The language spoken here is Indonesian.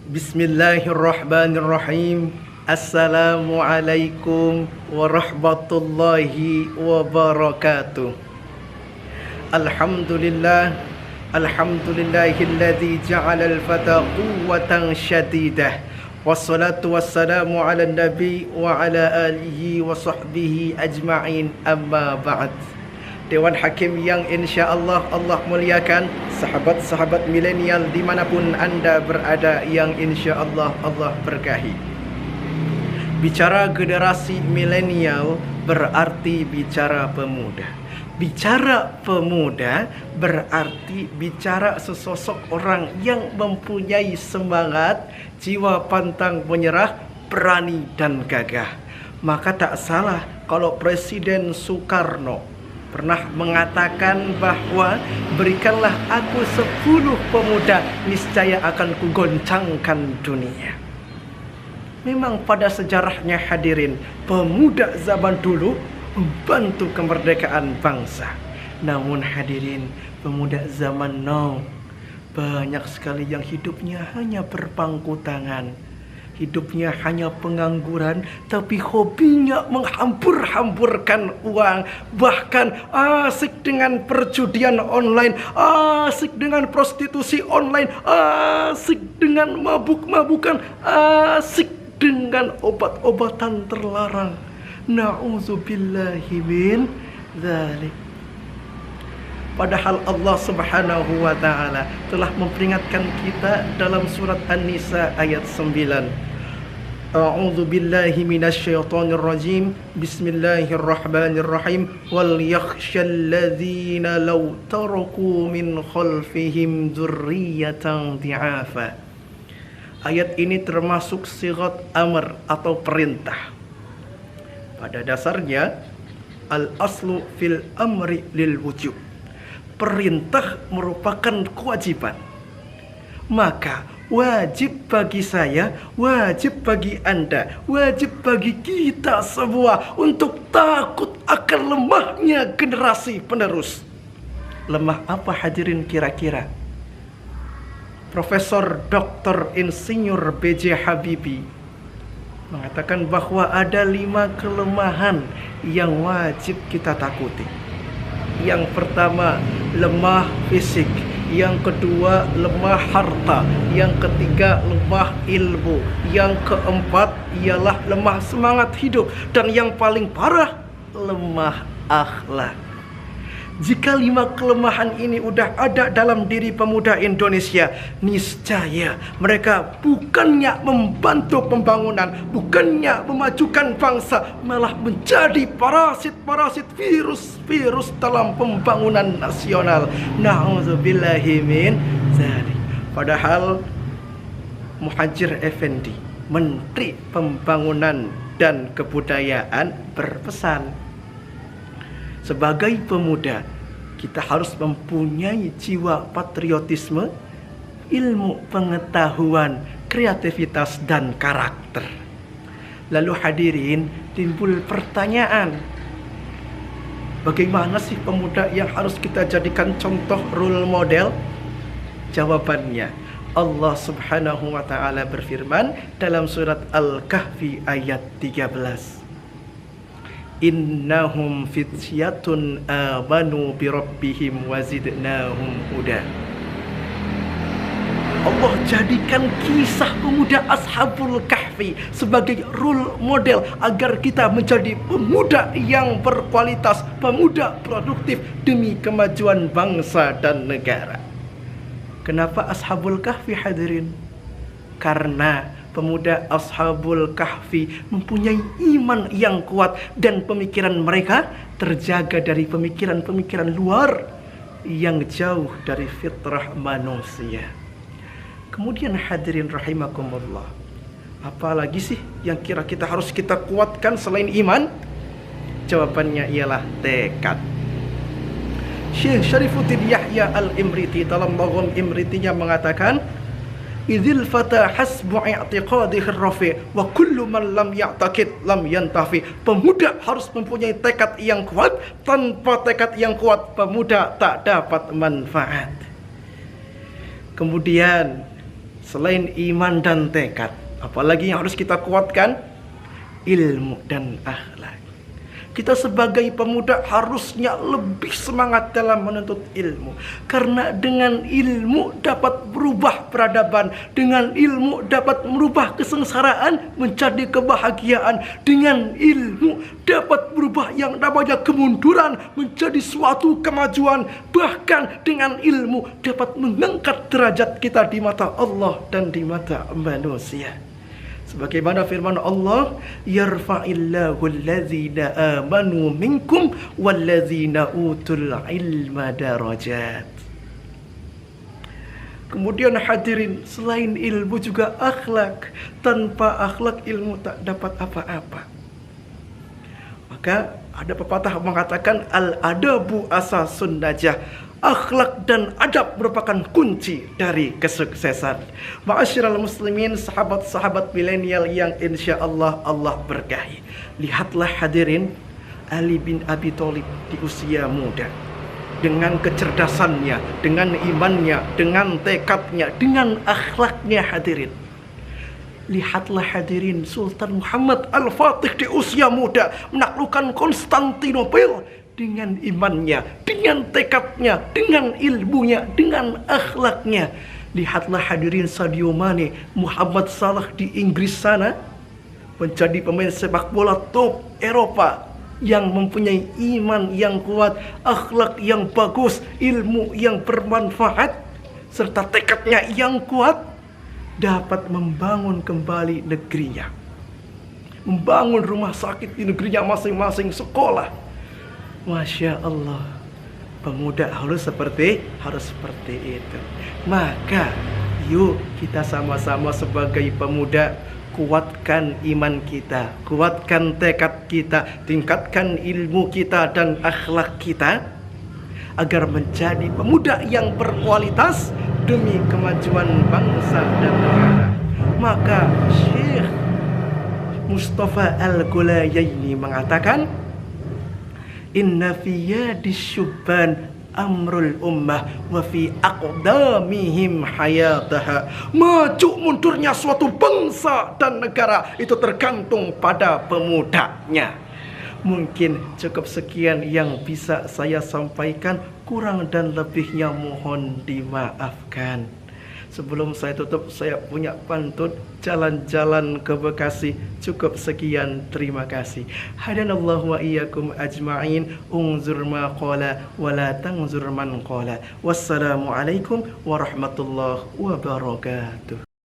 Bismillahirrahmanirrahim. Assalamualaikum warahmatullahi wabarakatuh. Alhamdulillah, alhamdulillahilladzi ja'ala al-fata quwwatan syadidah. Wassalatu wassalamu ala nabi wa ala alihi wa sahbihi ajma'in, amma ba'd. Dewan Hakim yang insya-Allah Allah muliakan, sahabat-sahabat milenial dimanapun Anda berada yang insya-Allah Allah berkahi. Bicara generasi milenial berarti bicara pemuda. Bicara pemuda berarti bicara sesosok orang yang mempunyai semangat, jiwa pantang menyerah, berani dan gagah. Maka tak salah kalau Presiden Soekarno pernah mengatakan bahwa berikanlah aku 10 pemuda, niscaya akan kugoncangkan dunia. Memang pada sejarahnya hadirin, pemuda zaman dulu membantu kemerdekaan bangsa. Namun hadirin, pemuda zaman now banyak sekali yang hidupnya hanya berpangku tangan. Hidupnya hanya pengangguran, tapi hobinya menghambur-hamburkan uang. Bahkan asik dengan perjudian online, asik dengan prostitusi online, asik dengan mabuk-mabukan, asik dengan obat-obatan terlarang. Na'udzubillahi min dzalik. Padahal Allah Subhanahu wa ta'ala telah memperingatkan kita dalam surat An-Nisa ayat 9. A'udzu billahi minasyaitonir rajim. Bismillahirrahmanirrahim. Wal yakhshal ladzina law taraku min khalfihim dzurriyyatan dhi'afa. Ayat ini termasuk sighat amr atau perintah. Pada dasarnya al-aslu fil amri lil wujub. Perintah merupakan kewajiban. Maka wajib bagi saya, wajib bagi Anda, wajib bagi kita semua untuk takut akan lemahnya generasi penerus. Lemah apa hadirin kira-kira? Profesor Dr. Insinyur B.J. Habibie mengatakan bahwa ada 5 kelemahan yang wajib kita takuti. Yang pertama, lemah fisik. Yang kedua, lemah harta. Yang ketiga, lemah ilmu. Yang keempat ialah lemah semangat hidup. Dan yang paling parah, lemah akhlak. Jika 5 kelemahan ini udah ada dalam diri pemuda Indonesia, niscaya mereka bukannya membantu pembangunan, bukannya memajukan bangsa, malah menjadi parasit-parasit, virus-virus dalam pembangunan nasional. Na'udzubillahi min dzalik. Padahal Muhadjir Effendi, Menteri Pembangunan dan Kebudayaan, berpesan, sebagai pemuda, kita harus mempunyai jiwa patriotisme, ilmu pengetahuan, kreativitas, dan karakter. Lalu hadirin, timbul pertanyaan, bagaimana sih pemuda yang harus kita jadikan contoh role model? Jawabannya, Allah Subhanahu wa ta'ala berfirman dalam surat Al-Kahfi ayat 13. Innahum fityatun amanu birabbihim wazidnahum huda. Allah jadikan kisah pemuda Ashabul Kahfi sebagai role model agar kita menjadi pemuda yang berkualitas, pemuda produktif demi kemajuan bangsa dan negara. Kenapa Ashabul Kahfi hadirin? Karena pemuda Ashabul Kahfi mempunyai iman yang kuat dan pemikiran mereka terjaga dari pemikiran-pemikiran luar yang jauh dari fitrah manusia. Kemudian hadirin rahimakumullah, apalagi sih yang kira kita harus kita kuatkan selain iman? Jawabannya ialah tekad. Syekh Syarifuddin Yahya Al-Imriti dalam Nagham Imritinya mengatakan, Idzil fata hasbu i'tiqadihi rafi wa kullu man lam ya'taqid lam yantafi. Pemuda harus mempunyai tekad yang kuat. Tanpa tekad yang kuat, pemuda tak dapat manfaat. Kemudian Selain iman dan tekad, apalagi yang harus kita kuatkan? Ilmu dan akhlak. Kita sebagai pemuda harusnya lebih semangat dalam menuntut ilmu. Karena dengan ilmu dapat berubah peradaban. Dengan ilmu dapat merubah kesengsaraan menjadi kebahagiaan. Dengan ilmu dapat berubah yang namanya kemunduran menjadi suatu kemajuan. Bahkan dengan ilmu dapat mengangkat derajat kita di mata Allah dan di mata manusia. Sebagaimana firman Allah, yarfa'illahu allazina amanu minkum wallazina utul ilma darajat. Kemudian hadirin, selain ilmu juga akhlak. Tanpa akhlak ilmu tak dapat apa-apa. Maka ada pepatah mengatakan al-adabu asasun najah. Akhlak dan adab merupakan kunci dari kesuksesan. Ma'asyiral muslimin, sahabat-sahabat milenial yang insya Allah berkahi. Lihatlah hadirin, Ali bin Abi Thalib di usia muda, dengan kecerdasannya, dengan imannya, dengan tekadnya, dengan akhlaknya hadirin. Lihatlah hadirin, Sultan Muhammad Al-Fatih di usia muda menaklukkan Konstantinopel dengan imannya, dengan tekadnya, dengan ilmunya, dengan akhlaknya. Lihatlah hadirin Sadio Mane, Muhammad Salah di Inggris sana menjadi pemain sepak bola top Eropa yang mempunyai iman yang kuat, akhlak yang bagus, ilmu yang bermanfaat, serta tekadnya yang kuat, dapat membangun kembali negerinya, membangun rumah sakit di negerinya masing-masing, sekolah. Masya Allah, pemuda harus seperti itu. Maka yuk kita sama-sama sebagai pemuda kuatkan iman kita, kuatkan tekad kita, tingkatkan ilmu kita dan akhlak kita agar menjadi pemuda yang berkualitas demi kemajuan bangsa dan negara. Maka Syekh Mustafa Al-Ghulayaini mengatakan, inna fi yadis syubban amrul ummah wa fi aqdamihim hayataha. Maju mundurnya suatu bangsa dan negara itu tergantung pada pemudanya. Mungkin cukup sekian yang bisa saya sampaikan, kurang dan lebihnya mohon dimaafkan. Sebelum saya tutup, saya punya pantun jalan-jalan ke Bekasi. Cukup sekian, terima kasih. Hadanallahu wa iyyakum ajma'in. Unzur ma qala wa la tanzur man qala. Wassalamualaikum warahmatullahi wabarakatuh.